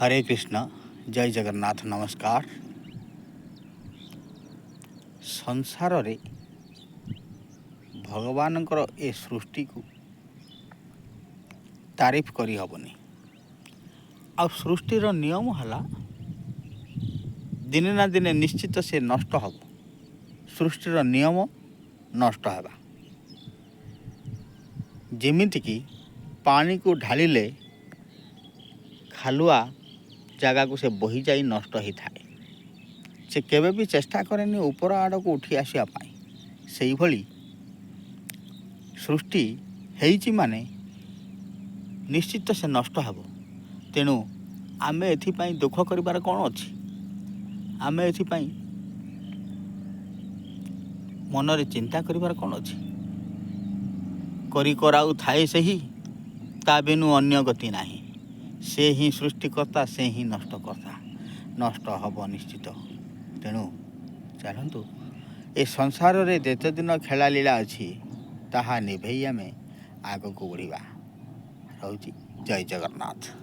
हरे कृष्ण जय जगन्नाथ नमस्कार। संसार रे भगवानंकर ए सृष्टि को तारीफ करी हबनी। आ सृष्टिर नियम हला दिने ना दिने निश्चित से नष्ट हब। सृष्टिर नियम नष्ट हेबा जेमितिकी पानी को ढालिले खालुआ जगह को से बही जाई नष्ट ही थाए। से केबे भी चेष्टा करेनि ऊपर आड़ को उठी आसिया पाई। सेही भली सृष्टि हेइची माने निश्चित से नष्ट हेब। तेणु आमे एथिपाई दुख करिबार कौन अछि। आमे एथिपाई मनरे चिंता करिबार कौन अछि। करी कराउ थाए सही ता बिनु अन्य गति नाही। से ही सृष्टिकर्ता से ही नष्टकर्ता। नष्ट हब निश्चित। तेणु चलतु ए संसार रे जेते दिन खेला लीला अछि ताहा निभेई आमे आग को बढ़िबा। रहउची जय जगन्नाथ।